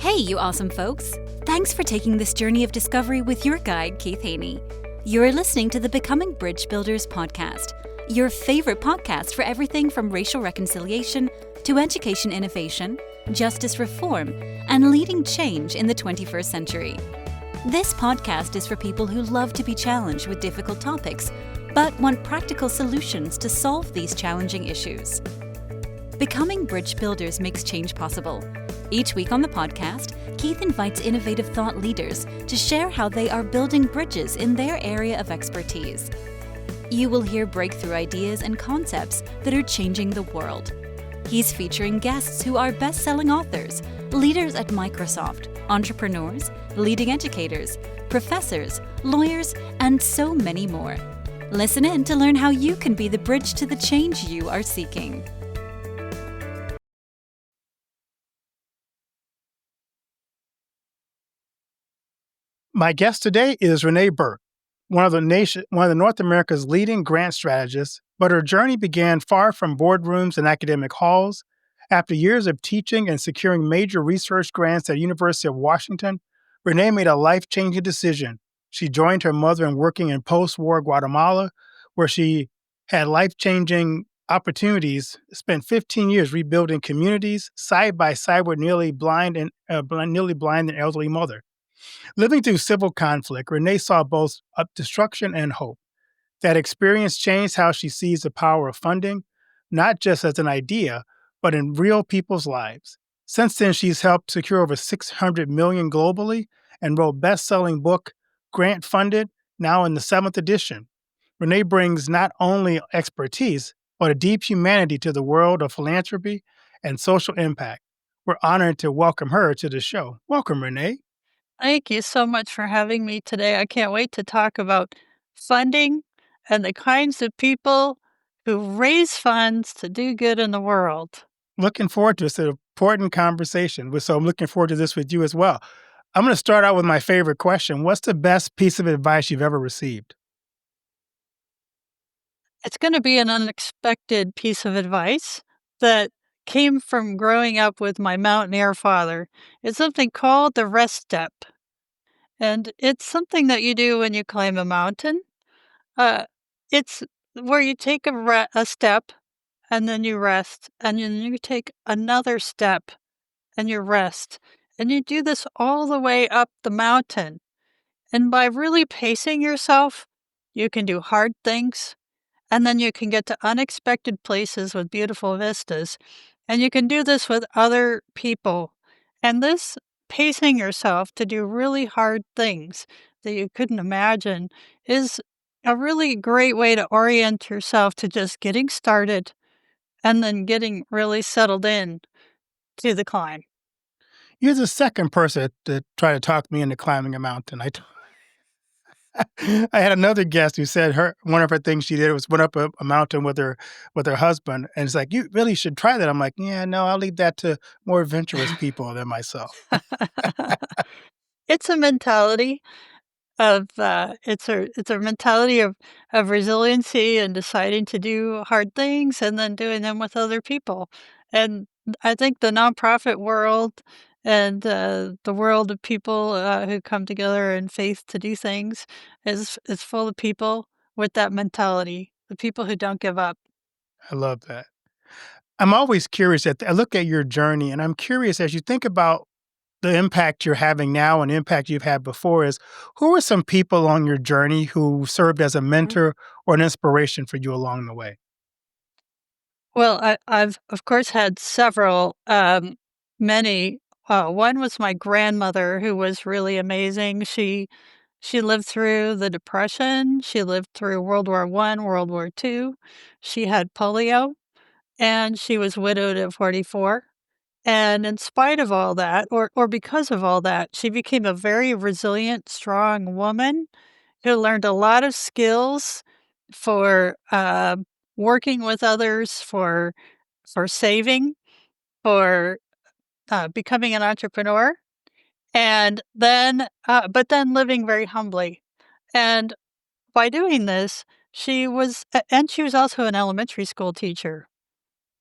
Hey, you awesome folks! Thanks for taking this journey of discovery with your guide, Keith Haney. You're listening to the Becoming Bridge Builders podcast, your favorite podcast for everything from racial reconciliation to education innovation, justice reform, and leading change in the 21st century. This podcast is for people who love to be challenged with difficult topics, but want practical solutions to solve these challenging issues. Becoming Bridge Builders makes change possible. Each week on the podcast, Keith invites innovative thought leaders to share how they are building bridges in their area of expertise. You will hear breakthrough ideas and concepts that are changing the world. He's featuring guests who are best-selling authors, leaders at Microsoft, entrepreneurs, leading educators, professors, lawyers, and so many more. Listen in to learn how you can be the bridge to the change you are seeking. My guest today is Renee Bourque, one of North America's leading grant strategists, but her journey began far from boardrooms and academic halls. After years of teaching and securing major research grants at University of Washington, Renee made a life-changing decision. She joined her mother in working in post-war Guatemala, where she had life-changing opportunities, spent 15 years rebuilding communities side by side with nearly blind and elderly mother. Living through civil conflict, Renee saw both destruction and hope. That experience changed how she sees the power of funding, not just as an idea, but in real people's lives. Since then, she's helped secure over $600 million globally and wrote best-selling book, Grant Funded, now in the 7th edition. Renee brings not only expertise, but a deep humanity to the world of philanthropy and social impact. We're honored to welcome her to the show. Welcome, Renee. Thank you so much for having me today. I can't wait to talk about funding and the kinds of people who raise funds to do good in the world. Looking forward to this. It's an important conversation. So I'm looking forward to this with you as well. I'm going to start out with my favorite question. What's the best piece of advice you've ever received? It's going to be an unexpected piece of advice that came from growing up with my mountaineer father. It's something called the rest step. And it's something that you do when you climb a mountain. It's where you take a step and then you rest, and then you take another step and you rest. And you do this all the way up the mountain. And by really pacing yourself, you can do hard things, and then you can get to unexpected places with beautiful vistas. And you can do this with other people. And this pacing yourself to do really hard things that you couldn't imagine is a really great way to orient yourself to just getting started and then getting really settled in to the climb. You're the second person to try to talk me into climbing a mountain. I had another guest who said one of her things she did was went up a mountain with her husband, and it's like, you really should try that. I'm like, yeah, no, I'll leave that to more adventurous people than myself. It's a mentality of it's a mentality of resiliency and deciding to do hard things and then doing them with other people. And I think the nonprofit world and the world of people who come together in faith to do things is full of people with that mentality, the people who don't give up. I love that. I'm always curious. I look at your journey, and I'm curious as you think about the impact you're having now and the impact you've had before is, who are some people on your journey who served as a mentor or an inspiration for you along the way? Well, I've of course had several, many. One was my grandmother, who was really amazing. She lived through the Depression. She lived through World War I, World War II. She had polio, and she was widowed at 44. And in spite of all that, or because of all that, she became a very resilient, strong woman who learned a lot of skills for working with others, for saving, for becoming an entrepreneur, and then but then living very humbly. And by doing this, and she was also an elementary school teacher.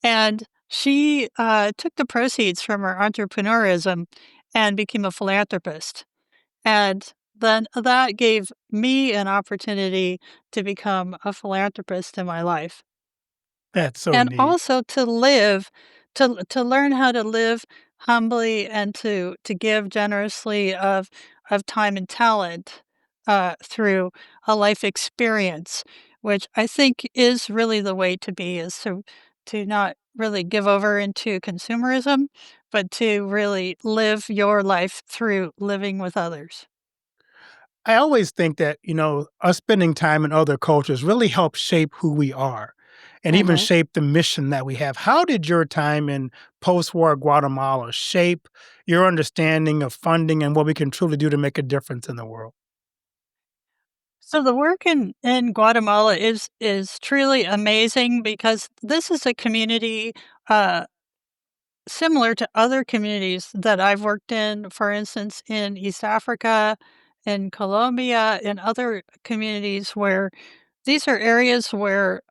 And she took the proceeds from her entrepreneurism and became a philanthropist. And then that gave me an opportunity to become a philanthropist in my life. That's so And neat. also to live, to learn how to live humbly and to give generously of time and talent, through a life experience, which I think is really the way to be, is to not really give over into consumerism, but to really live your life through living with others. I always think that, us spending time in other cultures really helps shape who we are and even Mhm. shape the mission that we have. How did your time in post war Guatemala shape your understanding of funding and what we can truly do to make a difference in the world? So the work in Guatemala is truly amazing because this is a community, uh, similar to other communities that I've worked in, for instance, in East Africa, in Colombia, in other communities where these are areas where,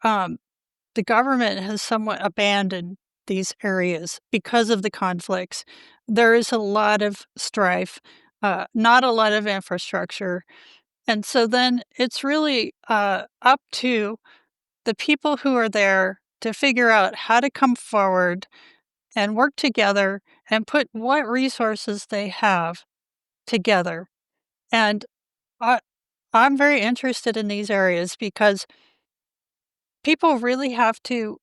the government has somewhat abandoned these areas because of the conflicts. There is a lot of strife, not a lot of infrastructure, and so then it's really, up to the people who are there to figure out how to come forward and work together and put what resources they have together. And I I'm very interested in these areas because people really have to,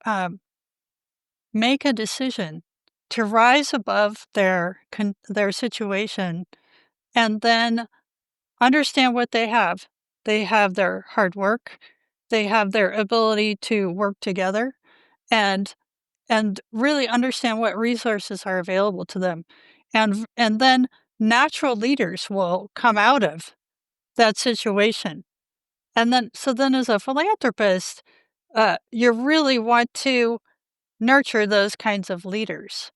make a decision to rise above their situation and then understand what they have. They have their hard work, they have their ability to work together, and really understand what resources are available to them. And then natural leaders will come out of that situation. And then so then as a philanthropist, you really want to nurture those kinds of leaders.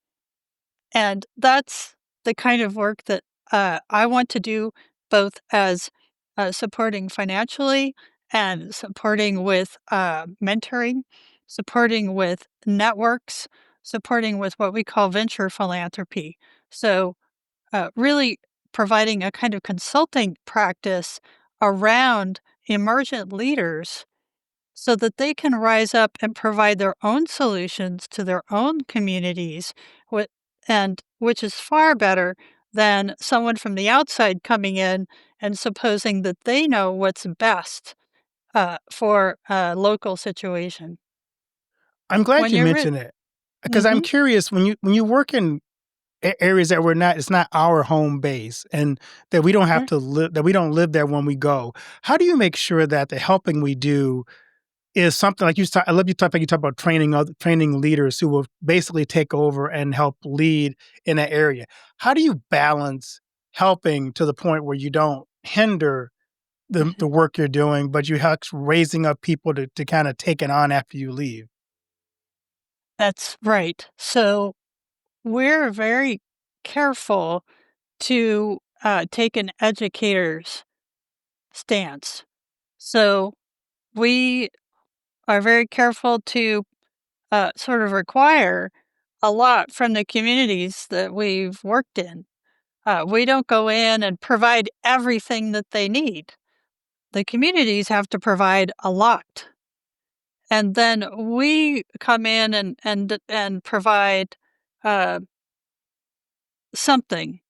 And that's the kind of work that, I want to do both as, supporting financially and supporting with, mentoring, supporting with networks, supporting with what we call venture philanthropy. So, really providing a kind of consulting practice around emergent leaders so that they can rise up and provide their own solutions to their own communities, wh- and which is far better than someone from the outside coming in and supposing that they know what's best, for a local situation. I'm glad When you you're re- mentioned it because I'm Mhm. curious when you work in areas that we're not it's not our home base and that we don't have Yeah, to live that we don't live there when we go. How do you make sure that the helping we do is something like I love you talk about training leaders who will basically take over and help lead in that area. How do you balance helping to the point where you don't hinder the work you're doing, but you help raising up people to kind of take it on after you leave? that's right. So we're very careful to, take an educator's stance. So we are very careful to, sort of require a lot from the communities that we've worked in. We don't go in and provide everything that they need. The communities have to provide a lot. And then we come in and provide, uh, something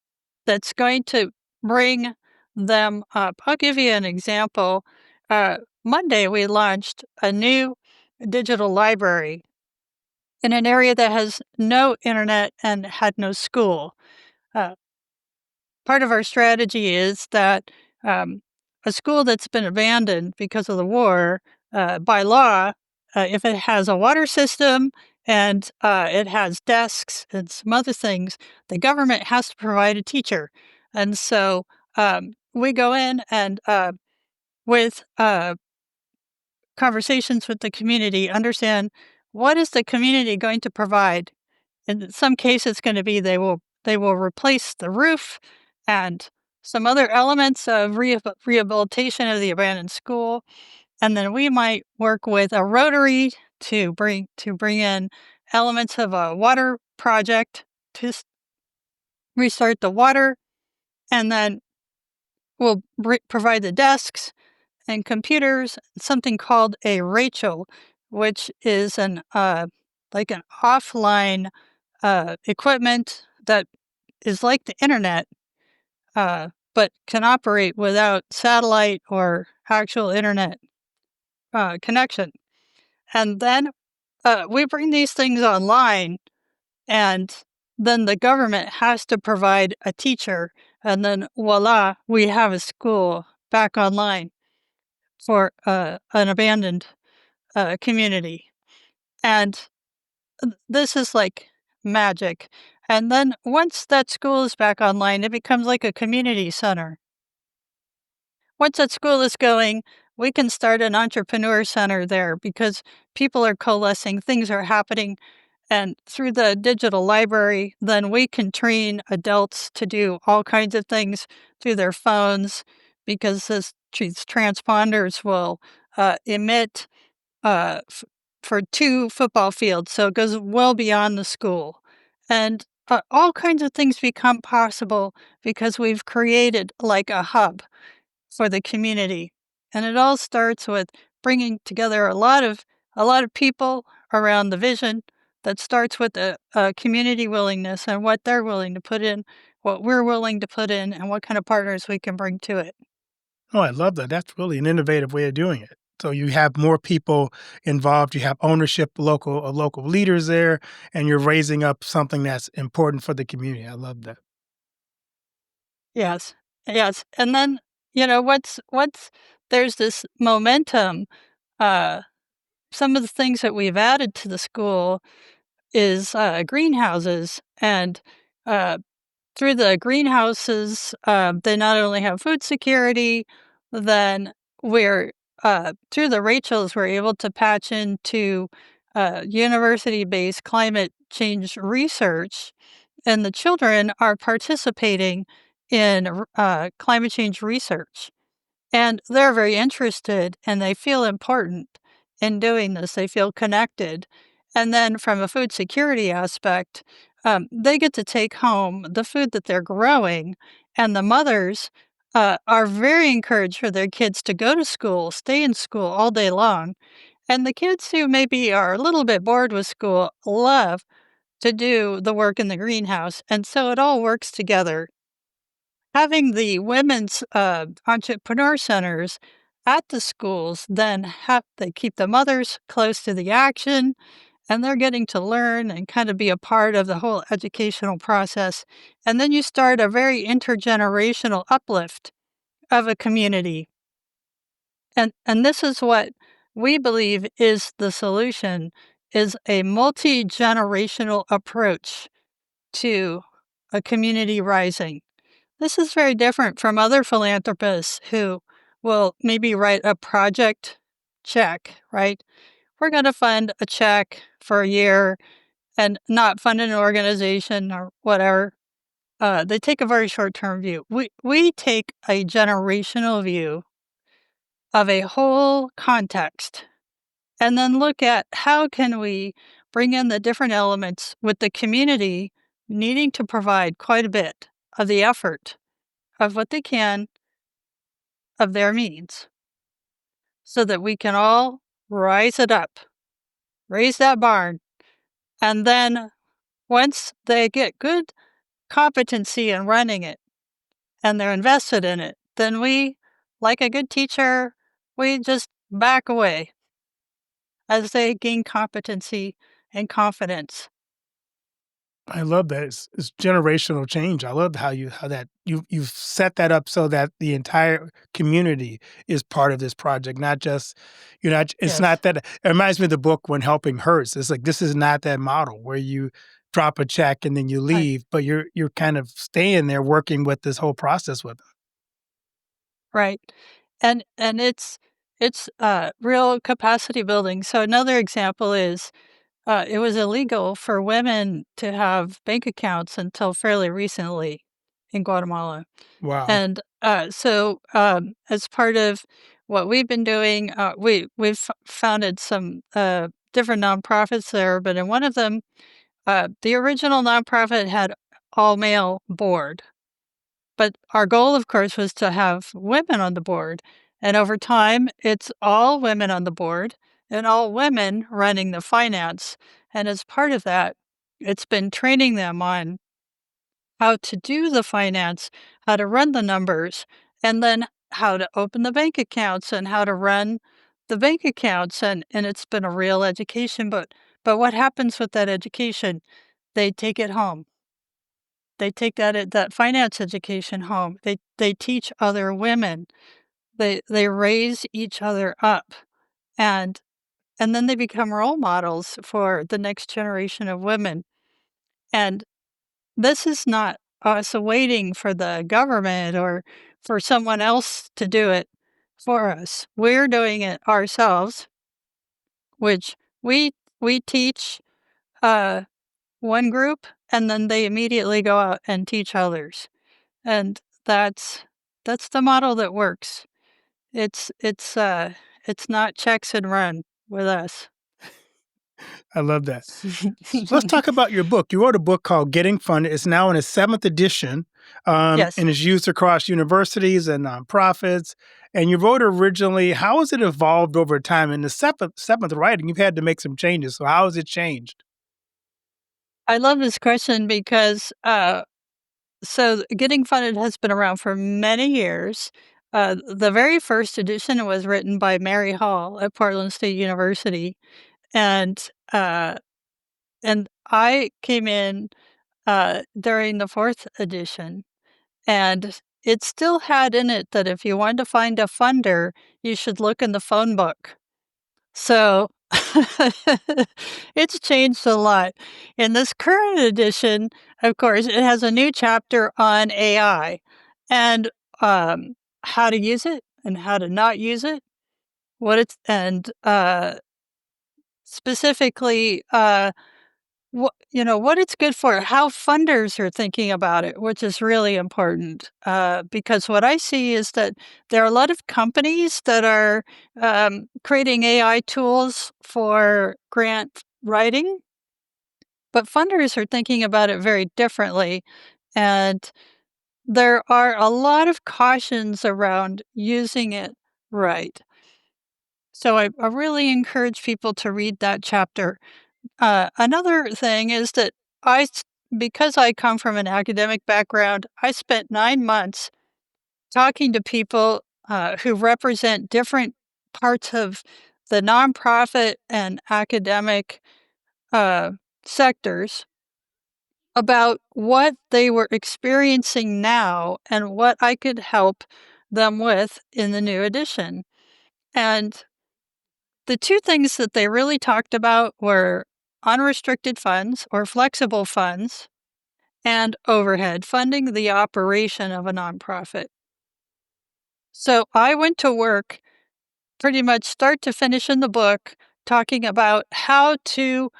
that's going to bring them up. I'll give you an example. Uh, Monday, we launched a new digital library in an area that has no internet and had no school. Uh, Part of our strategy is that, um, a school that's been abandoned because of the war, by law, if it has a water system and it has desks and some other things, the government has to provide a teacher. And so we go in and with conversations with the community, understand what is the community going to provide. In some cases, it's gonna be they will replace the roof and some other elements of rehabilitation of the abandoned school, and then we might work with a Rotary to bring in elements of a water project to restart the water, and then we'll provide the desks and computers, something called a Rachel, which is an like an offline equipment that is like the internet, but can operate without satellite or actual internet connection. And then we bring these things online, and then the government has to provide a teacher, and then voila, we have a school back online for an abandoned community. And this is like magic. And then once that school is back online, it becomes like a community center. Once that school is going, we can start an entrepreneur center there because people are coalescing, things are happening. And through the digital library, then we can train adults to do all kinds of things through their phones because these transponders will emit for 2 football fields, so it goes well beyond the school. And all kinds of things become possible because we've created like a hub for the community. And it all starts with bringing together a lot of people around the vision that starts with a community willingness and what they're willing to put in, what we're willing to put in, and what kind of partners we can bring to it. Oh, I love that. That's really an innovative way of doing it. So you have more people involved, you have ownership, local leaders there, and you're raising up something that's important for the community. I love that. Yes. Yes. And then, what's there's this momentum. Uh, some of the things that we've added to the school is greenhouses. And uh, through the greenhouses, they not only have food security, then through the Rachels, we're able to patch into university-based climate change research, and the children are participating in climate change research. And they're very interested and they feel important in doing this. They feel connected. And then from a food security aspect, they get to take home the food that they're growing. And the mothers are very encouraged for their kids to go to school, stay in school all day long. And the kids who maybe are a little bit bored with school love to do the work in the greenhouse. And so it all works together. Having the women's entrepreneur centers at the schools then they keep the mothers close to the action, and they're getting to learn and kind of be a part of the whole educational process. And then you start a very intergenerational uplift of a community. And this is what we believe is the solution, is a multi-generational approach to a community rising. This is very different from other philanthropists who will maybe write a project check, right? We're going to fund a check for a year and not fund an organization or whatever. They take a very short-term view. We take a generational view of a whole context and then look at how can we bring in the different elements with the community needing to provide quite a bit of the effort of what they can of their means so that we can all rise it up, raise that barn. And then once they get good competency in running it and they're invested in it, then we, like a good teacher, we just back away as they gain competency and confidence. I love that. It's generational change. I love how you've set that up so that the entire community is part of this project, not just it's Yes, not that it reminds me of the book When Helping Hurts. It's like this is not that model where you drop a check and then you right, leave, but you're kind of staying there working with this whole process with them. right. And it's real capacity building. So another example is it was illegal for women to have bank accounts until fairly recently in Guatemala. Wow. And as part of what we've been doing, we've founded some different nonprofits there, but in one of them, the original nonprofit had all-male board. But our goal, of course, was to have women on the board. And over time, it's all women on the board and all women running the finance. And as part of that, it's been training them on how to do the finance, how to run the numbers, and then how to open the bank accounts and how to run the bank accounts. And it's been a real education. But what happens with that education? They take it home. They take that finance education home. They teach other women. They raise each other up, and then they become role models for the next generation of women. And this is not us waiting for the government or for someone else to do it for us. We're doing it ourselves, which we teach one group, and then they immediately go out and teach others. And that's the model that works. It's not checks and run with us. I love that. Let's talk about your book. You wrote a book called Getting Funded. It's now in its 7th edition, Yes. and is used across universities and nonprofits. And you wrote originally. How has it evolved over time? In the seventh writing, you've had to make some changes. So how has it changed? I love this question because so Getting Funded has been around for many years. The very first edition was written by Mary Hall at Portland State University, and I came in during the 4th edition, and it still had in it that if you wanted to find a funder, you should look in the phone book. So it's changed a lot. In this current edition, of course, it has a new chapter on AI and how to use it and how to not use it. Specifically, what it's good for, how funders are thinking about it, which is really important. Because what I see is that there are a lot of companies that are creating AI tools for grant writing, but funders are thinking about it very differently. And there are a lot of cautions around using it right. So I really encourage people to read that chapter. Another thing is that because I come from an academic background, I spent 9 months talking to people who represent different parts of the nonprofit and academic sectors about what they were experiencing now and what I could help them with in the new edition. And the two things that they really talked about were unrestricted funds or flexible funds and overhead, funding the operation of a nonprofit. So I went to work pretty much start to finish in the book talking about how to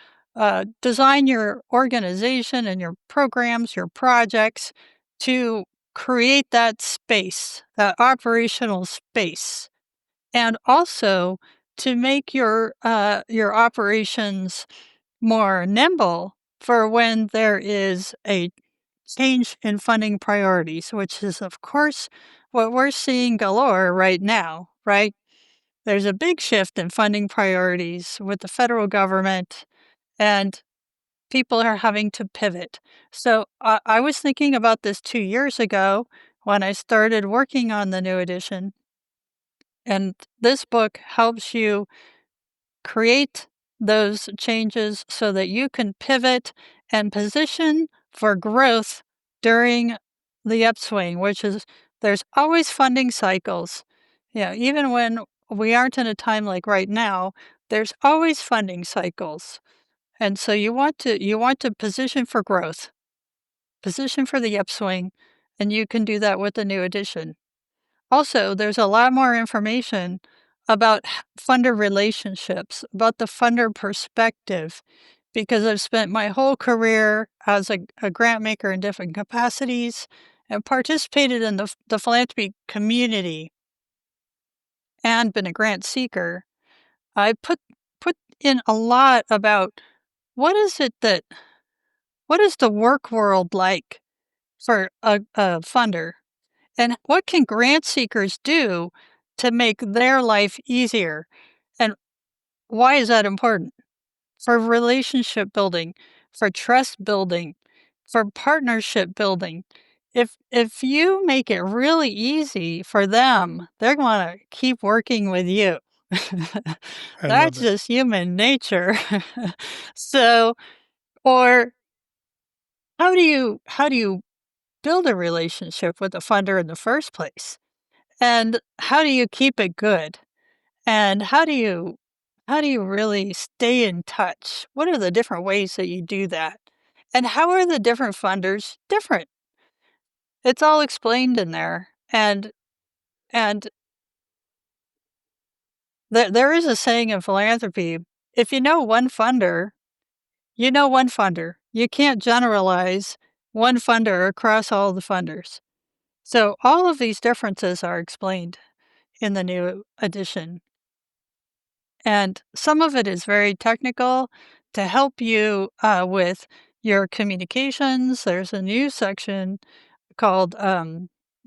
design your organization and your programs, your projects to create that space, that operational space, and also to make your operations more nimble for when there is a change in funding priorities, which is, of course, what we're seeing galore right now, right? There's a big shift in funding priorities with the federal government, and people are having to pivot. So I was thinking about this 2 years ago when I started working on the new edition. And this book helps you create those changes so that you can pivot and position for growth during the upswing, which is there's always funding cycles. Yeah, even when we aren't in a time like right now, there's always funding cycles. And so you want to position for growth, position for the upswing, and you can do that with the new edition. Also, there's a lot more information about funder relationships, about the funder perspective, because I've spent my whole career as a grant maker in different capacities and participated in the philanthropy community and been a grant seeker. I put in a lot about what is the work world like for a funder? And what can grant seekers do to make their life easier? And why is that important? For relationship building, for trust building, for partnership building. If you make it really easy for them, they're going to keep working with you. I love That's it. just human nature. So, or how do you build a relationship with a funder in the first place? And how do you keep it good? And how do you really stay in touch? What are the different ways that you do that? And how are the different funders different? It's all explained in there. And there is a saying in philanthropy, if you know one funder, you know one funder. You can't generalize one funder across all the funders. So all of these differences are explained in the new edition. And some of it is very technical to help you with your communications. There's a new section called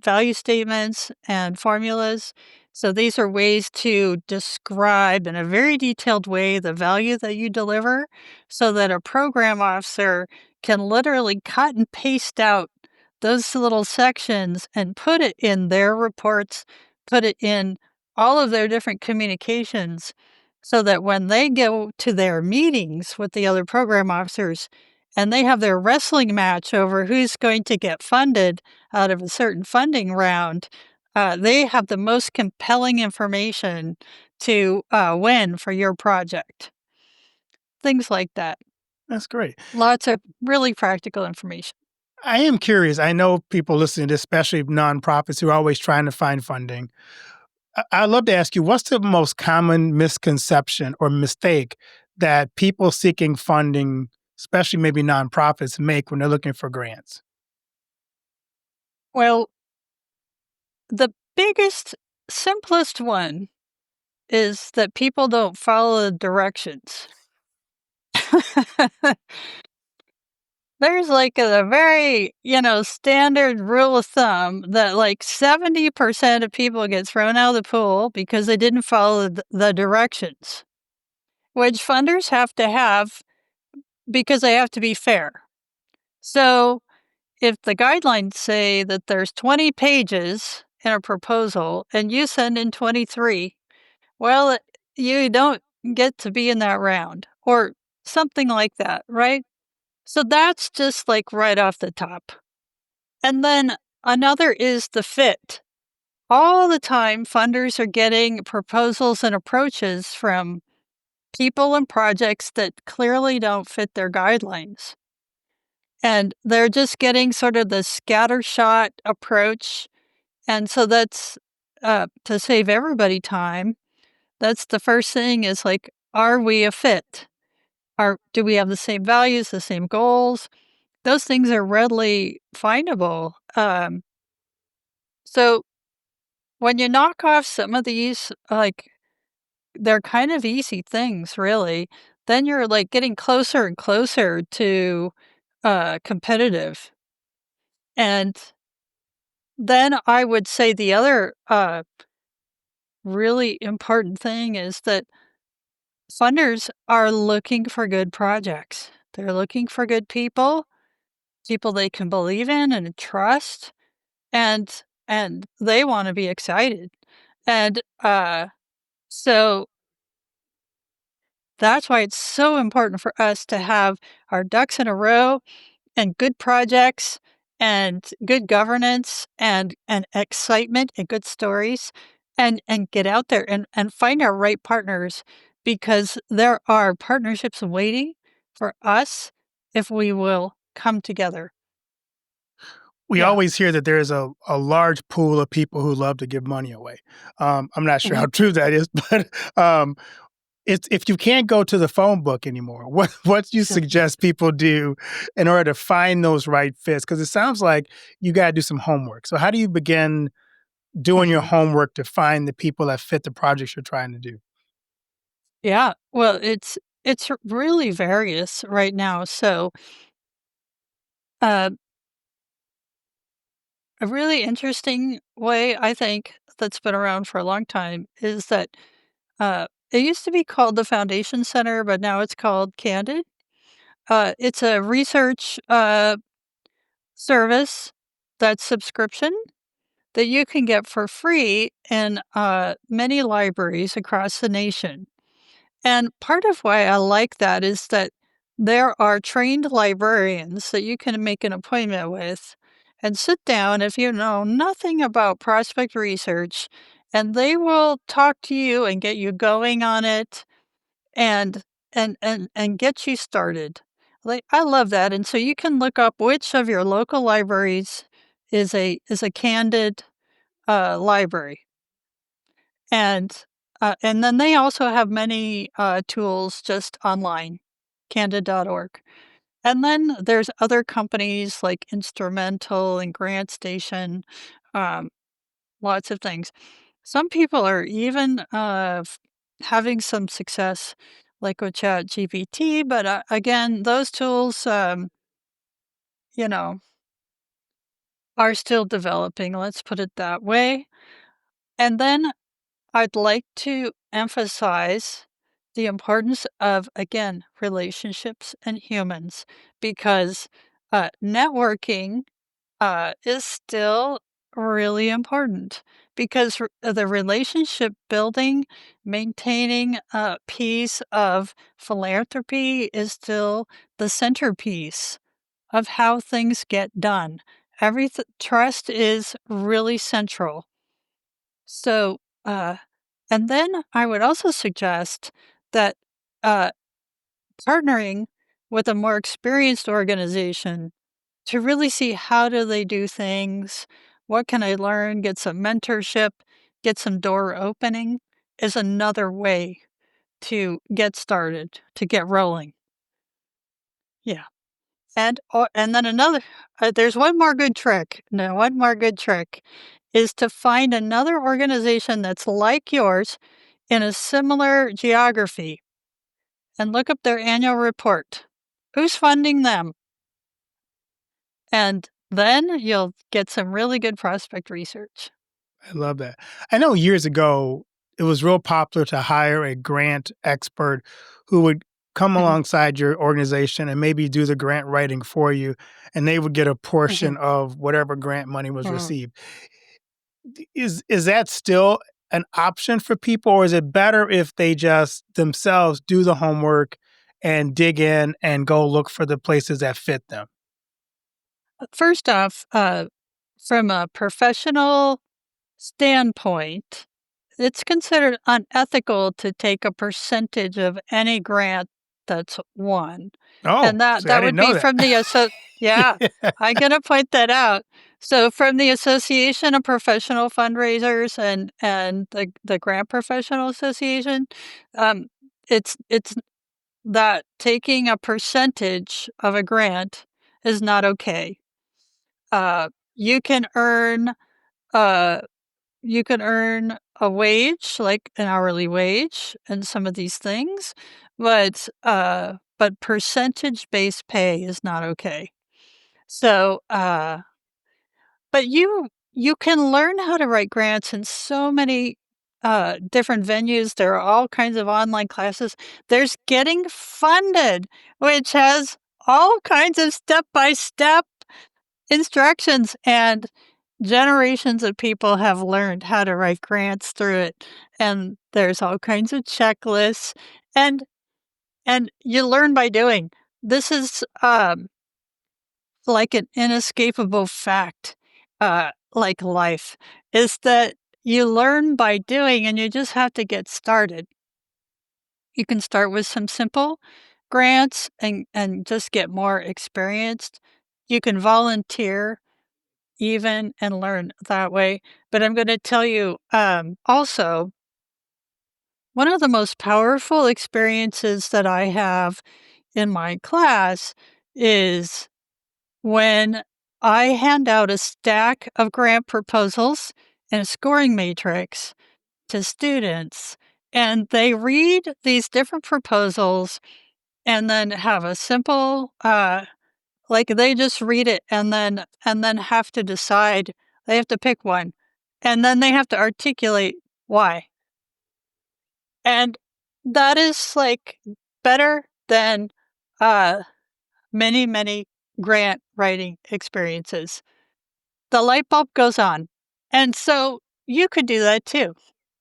value statements and formulas. So these are ways to describe in a very detailed way the value that you deliver so that a program officer can literally cut and paste out those little sections and put it in their reports, put it in all of their different communications so that when they go to their meetings with the other program officers and they have their wrestling match over who's going to get funded out of a certain funding round, they have the most compelling information to win for your project. Things like that. That's great. Lots of really practical information. I am curious. I know people listening to this, especially nonprofits who are always trying to find funding. I'd love to ask you, what's the most common misconception or mistake that people seeking funding, especially maybe nonprofits, make when they're looking for grants? Well, the biggest, simplest one is that people don't follow the directions. There's like a very, standard rule of thumb that like 70% of people get thrown out of the pool because they didn't follow the directions, which funders have to have because they have to be fair. So if the guidelines say that there's 20 pages in a proposal and you send in 23, well, you don't get to be in that round or something like that, right? So that's just like right off the top. And then another is the fit. All the time, funders are getting proposals and approaches from people and projects that clearly don't fit their guidelines. And they're just getting sort of the scattershot approach. And so that's to save everybody time. That's the first thing is like, are we a fit? Do we have the same values, the same goals? Those things are readily findable. So when you knock off some of these, like they're kind of easy things, really, then you're like getting closer and closer to competitive. And then I would say the other really important thing is that funders are looking for good projects. They're looking for good people, people they can believe in and trust, and they want to be excited. And so that's why it's so important for us to have our ducks in a row and good projects and good governance and excitement and good stories and get out there and find our right partners because there are partnerships waiting for us if we will come together. We Yeah. always hear that there's a large pool of people who love to give money away. I'm not sure how Mhm. true that is, but it's, if you can't go to the phone book anymore, what do you suggest people do in order to find those right fits? Because it sounds like you got to do some homework. So how do you begin doing your Mhm. homework to find the people that fit the projects you're trying to do? Yeah. Well, it's really various right now. So, uh, a really interesting way, I think, that's been around for a long time is that it used to be called the Foundation Center, but now it's called Candid. It's a research service that's subscription that you can get for free in many libraries across the nation. And part of why I like that is that there are trained librarians that you can make an appointment with and sit down if you know nothing about prospect research, and they will talk to you and get you going on it and and get you started. Like, I love that, and so you can look up which of your local libraries is a candid library. And then they also have many tools just online, candid.org. And then there's other companies like Instrumental and GrantStation, um, lots of things. Some people are even having some success, like with ChatGPT, but again, those tools, you know, are still developing. Let's put it that way. And then I'd like to emphasize the importance of, again, relationships and humans because networking is still really important because the relationship building, maintaining a piece of philanthropy is still the centerpiece of how things get done. Trust is really central. So, and then I would also suggest that uh, partnering with a more experienced organization to really see how do they do things, what can I learn, get some mentorship, get some door opening is another way to get started, to get rolling. Yeah. And then another there's one more good trick. No, one more good trick is to find another organization that's like yours in a similar geography and look up their annual report. Who's funding them? And then you'll get some really good prospect research. I love that. I know years ago, it was real popular to hire a grant expert who would come Mhm, alongside your organization and maybe do the grant writing for you, and they would get a mhm, portion of whatever grant money was mhm. received. Is that still an option for people, or is it better if they just themselves do the homework and dig in and go look for the places that fit them? First off, from a professional standpoint, it's considered unethical to take a percentage of any grant that's won, Oh, and that see, I that didn't would know be that. from the yeah, I gotta point that out. So from the Association of Professional Fundraisers and the Grant Professional Association, um, it's that taking a percentage of a grant is not okay. You can earn, uh you can earn a wage, like an hourly wage and some of these things, but percentage-based pay is not okay. So, but you can learn how to write grants in so many, different venues. There are all kinds of online classes. There's Getting Funded, which has all kinds of step-by-step instructions, and generations of people have learned how to write grants through it, and there's all kinds of checklists, and you learn by doing. This is, like an inescapable fact, like life, is that you learn by doing, and you just have to get started. You can start with some simple grants and just get more experienced. You can volunteer even and learn that way. But I'm going to tell you also, one of the most powerful experiences that I have in my class is when I hand out a stack of grant proposals and a scoring matrix to students, and they read these different proposals and then have a simple like, they just read it and then have to decide They have to pick one, and then they have to articulate why. And that is like better than many, many grant writing experiences. The light bulb goes on. And so you could do that too.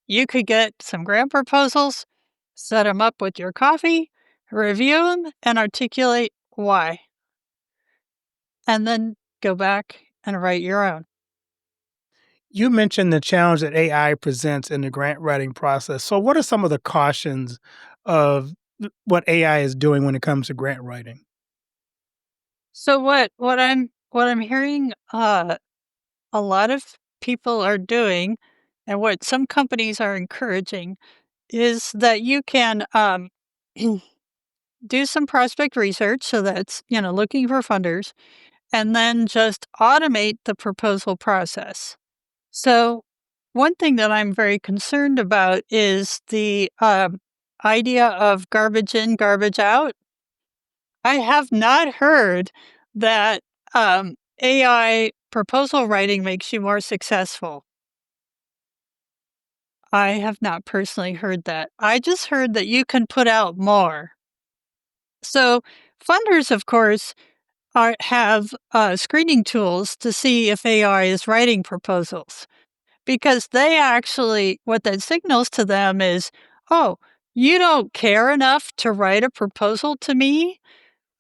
You could get some grant proposals, set them up with your coffee, review them, and articulate why. And then go back and write your own. You mentioned the challenge that AI presents in the grant writing process. So, what are some of the cautions of what AI is doing when it comes to grant writing? So what I'm hearing a lot of people are doing, and what some companies are encouraging, is that you can do some prospect research. So that's, looking for funders, and then just automate the proposal process. So one thing that I'm very concerned about is the idea of garbage in, garbage out. I have not heard that AI proposal writing makes you more successful. I have not personally heard that. I just heard that you can put out more. So funders, of course, have screening tools to see if AI is writing proposals, because they actually, what that signals to them is, oh, you don't care enough to write a proposal to me.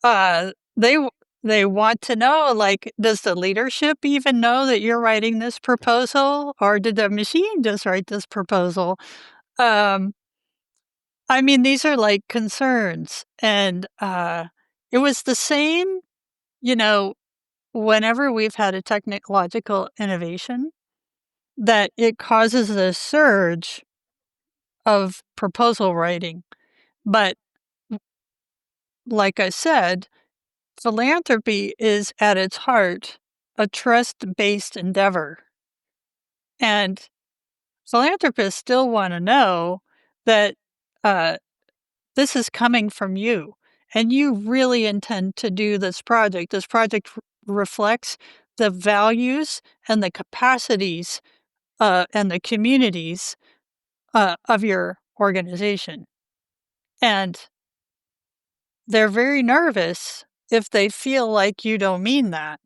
Uh, they they want to know, like, does the leadership even know that you're writing this proposal, or did the machine just write this proposal? Um, I mean, these are like concerns, and it was the same, you know, whenever we've had a technological innovation, that it causes a surge of proposal writing. But like I said, philanthropy is at its heart a trust-based endeavor. And philanthropists still want to know that uh, this is coming from you and you really intend to do this project. This project reflects the values and the capacities and the communities of your organization. And they're very nervous if they feel like you don't mean that.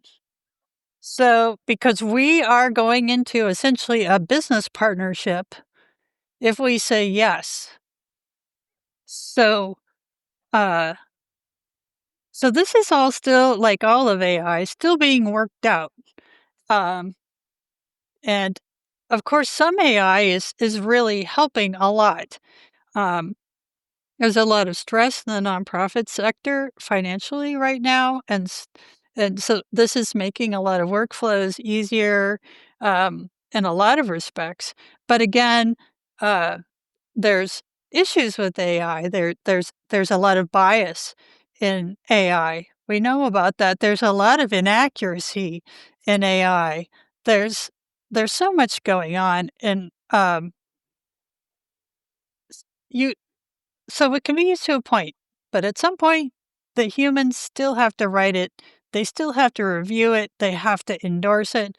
So, because we are going into essentially a business partnership if we say yes. So, uh, so this is all still, like all of AI, still being worked out. Um, and of course, some AI is really helping a lot. Um, there's a lot of stress in the nonprofit sector financially right now, and so this is making a lot of workflows easier in a lot of respects. But again, uh, there's issues with AI. There's a lot of bias in AI. We know about that. There's a lot of inaccuracy in AI. There's there's so much going on, and you so it can be used to a point, but at some point, the humans still have to write it. They still have to review it. They have to endorse it.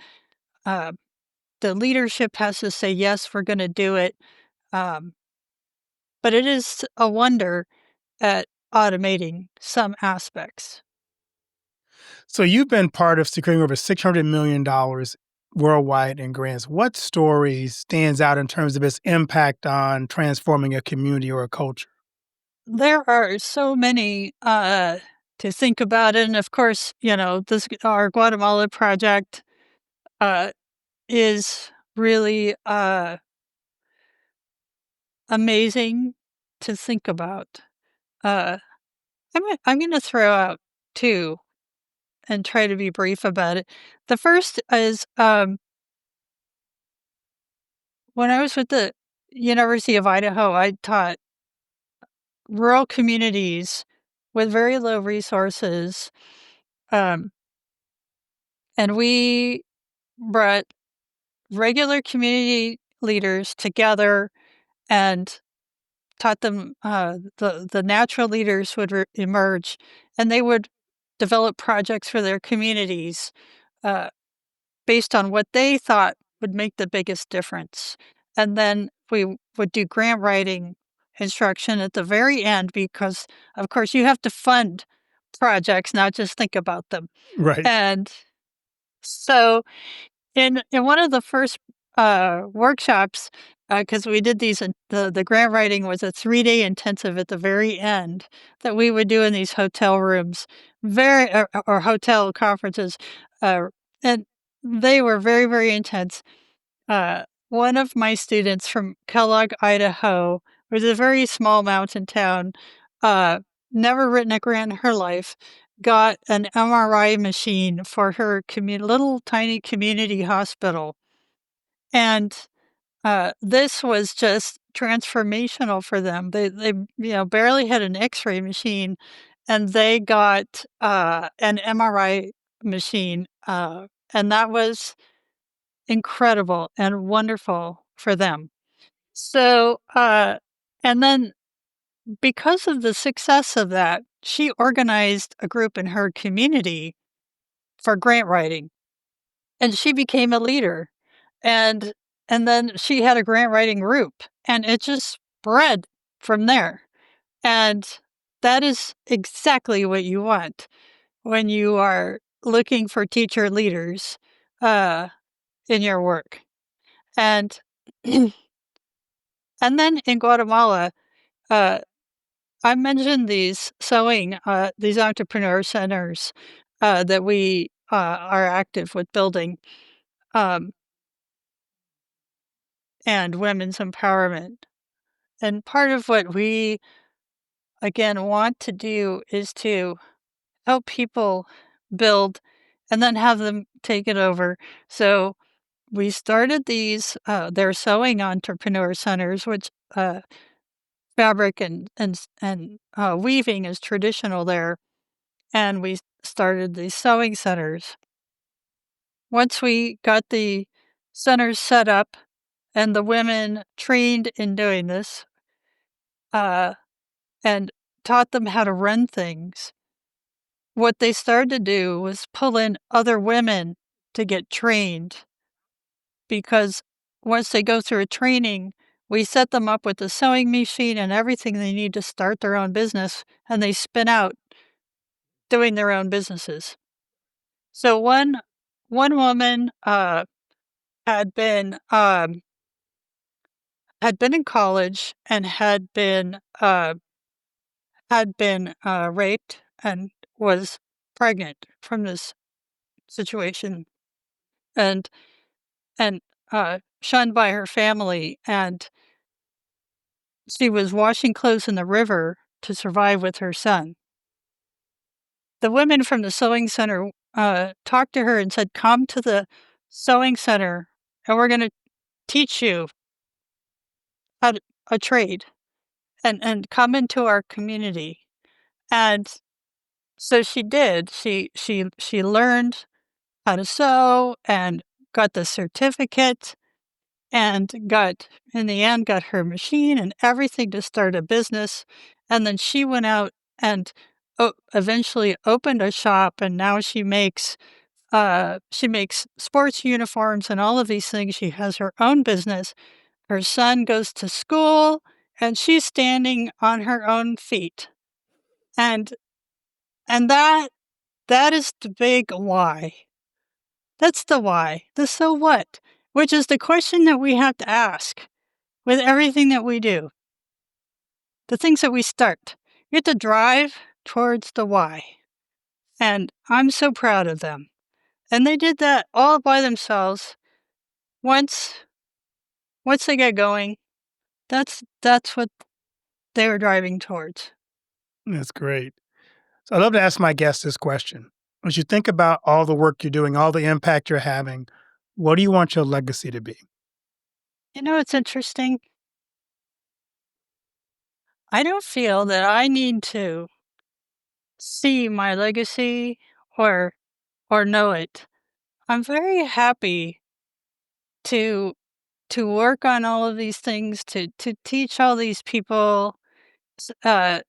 Uh, the leadership has to say, yes, we're going to do it. Um, but it is a wonder at automating some aspects. So, you've been part of securing over $600 million worldwide in grants. What story stands out in terms of its impact on transforming a community or a culture? There are so many to think about. And of course, this our Guatemala project uh, is really amazing to think about. Uh, I'm gonna throw out 2 and try to be brief about it. The first is, when I was with the University of Idaho, I taught rural communities with very low resources, um, and we brought regular community leaders together and taught them, the natural leaders would emerge, and they would develop projects for their communities, uh, based on what they thought would make the biggest difference. And then we would do grant writing instruction at the very end because, of course, you have to fund projects, not just think about them. Right. And so in one of the first workshops, because we did these, the grant writing was a 3-day intensive at the very end that we would do in these hotel rooms, or hotel conferences, uh, and they were very, very intense. One of my students from Kellogg, Idaho, which is a very small mountain town, uh, never written a grant in her life, got an MRI machine for her little tiny community hospital. And this was just transformational for them. They barely had an X-ray machine, and they got an MRI machine, and that was incredible and wonderful for them. So, and then because of the success of that, she organized a group in her community for grant writing, and she became a leader. And and then she had a grant writing group, and it just spread from there. And that is exactly what you want when you are looking for teacher leaders in your work. And and then in Guatemala, uh, I mentioned these entrepreneur centers that we are active with building, um, and women's empowerment. And part of what we, again, want to do is to help people build and then have them take it over. So we started these, they're sewing entrepreneur centers, which fabric and weaving is traditional there. And we started these sewing centers. Once we got the centers set up and the women trained in doing this, uh, and taught them how to run things, what they started to do was pull in other women to get trained, because once they go through a training, we set them up with a sewing machine and everything they need to start their own business, and they spin out doing their own businesses. So one woman had been um, had been in college and had been raped and was pregnant from this situation, and shunned by her family, and she was washing clothes in the river to survive with her son. The women from the sewing center talked to her and said, "Come to the sewing center, and we're going to teach you how to, a trade, and come into our community." And so she did. She learned how to sew and got the certificate, and in the end, got her machine and everything to start a business. And then she went out and eventually opened a shop, and now she makes sports uniforms and all of these things. She has her own business. Her son goes to school, and she's standing on her own feet. And and that is the big why. That's the why. The so what, which is the question that we have to ask with everything that we do. The things that we start. You have to drive towards the why. And I'm so proud of them. And they did that all by themselves. Once once they get going, that's what they were driving towards. That's great. So I love to ask my guests this question. As you think about all the work you're doing, all the impact you're having, what do you want your legacy to be? You know, it's interesting. I don't feel that I need to see my legacy or know it. I'm very happy to work on all of these things, to teach all these people, uh,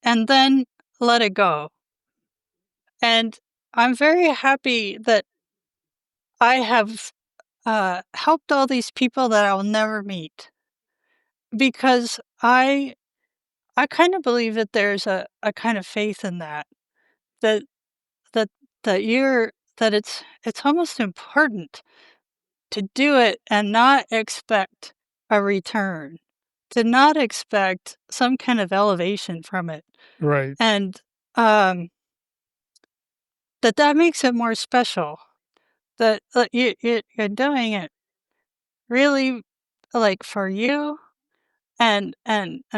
and then let it go. And I'm very happy that I have helped all these people that I'll never meet, because I kind of believe that there's a kind of faith in that that that that it's almost important to do it and not expect a return, to not expect some kind of elevation from it, Right. and that makes it more special. That you're doing it really, like, for you, and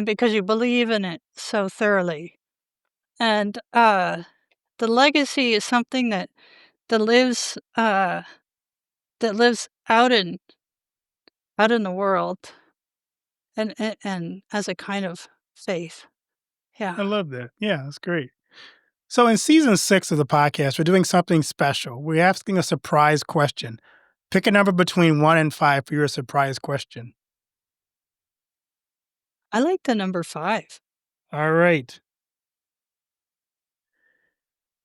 because you believe in it so thoroughly. And the legacy is something that lives that lives out in the world, and as a kind of faith. Yeah. I love that. Yeah, that's great. So, in season 6 of the podcast, we're doing something special. We're asking a surprise question. Pick a number between 1 and 5 for your surprise question. I like the number 5. All right.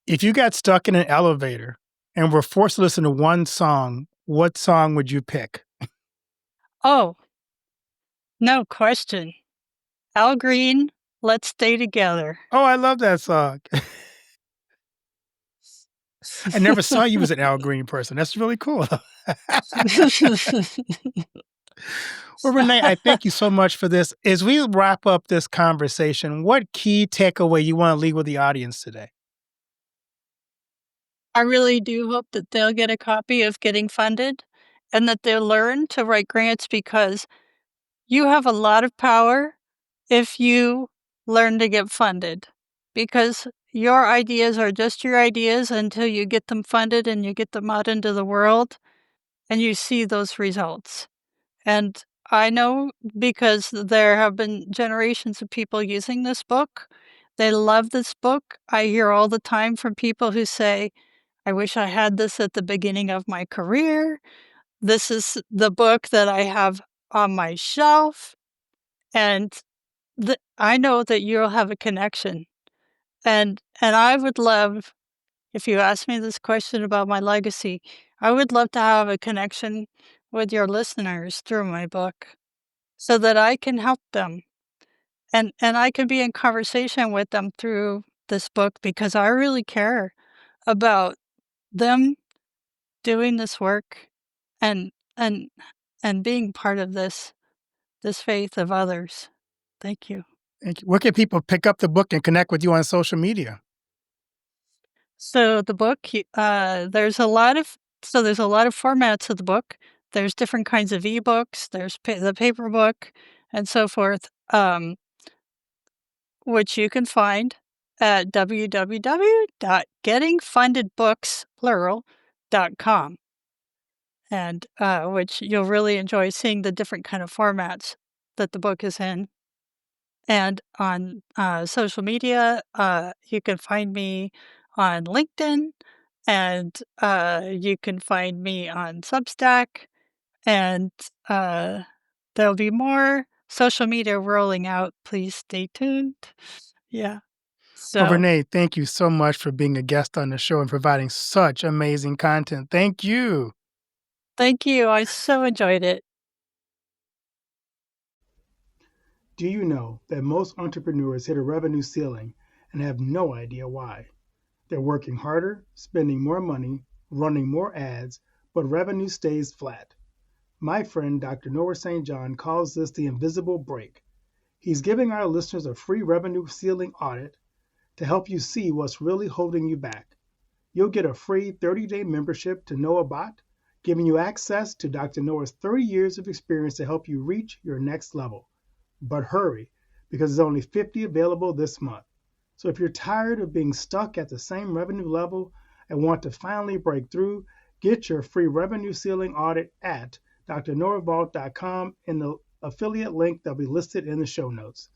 If you got stuck in an elevator and were forced to listen to one song, what song would you pick? Oh, no question. Al Green, "Let's Stay Together." Oh, I love that song. I never saw you as an Al Green person. That's really cool. Well, Renee, I thank you so much for this. As we wrap up this conversation, what key takeaway you want to leave with the audience today? I really do hope that they'll get a copy of Getting Funded, and that they'll learn to write grants, because you have a lot of power if you learn to get funded, because your ideas are just your ideas until you get them funded and you get them out into the world and you see those results. And I know, because there have been generations of people using this book. They love this book. I hear all the time from people who say, I wish I had this at the beginning of my career. This is the book that I have on my shelf. And I know that you'll have a connection. And I would love, if you ask me this question about my legacy, I would love to have a connection with your listeners through my book, so that I can help them, and I can be in conversation with them through this book, because I really care about them doing this work, and and and being part of this faith of others. Thank you. Thank you. Where can people pick up the book and connect with you on social media? So the book, there's a lot of formats of the book. There's different kinds of ebooks. There's the paper book, and so forth, which you can find at www.gettingfundedbooks.com, and which you'll really enjoy seeing the different kind of formats that the book is in. And on social media, you can find me on LinkedIn, and you can find me on Substack, and there'll be more social media rolling out. Please stay tuned. Yeah. Well, So Renee, thank you so much for being a guest on the show and providing such amazing content. Thank you. thank you. I so enjoyed it. Do you know that most entrepreneurs hit a revenue ceiling and have no idea why? They're working harder, spending more money, running more ads, but revenue stays flat. My friend Dr. Noah St. John calls this the invisible break. He's giving our listeners a free revenue ceiling audit to help you see what's really holding you back. You'll get a free 30-day membership to NoahBot, giving you access to Dr. Noah's 30 years of experience to help you reach your next level. But hurry, because there's only 50 available this month. So if you're tired of being stuck at the same revenue level and want to finally break through, get your free revenue ceiling audit at drnoahvault.com in the affiliate link that'll be listed in the show notes.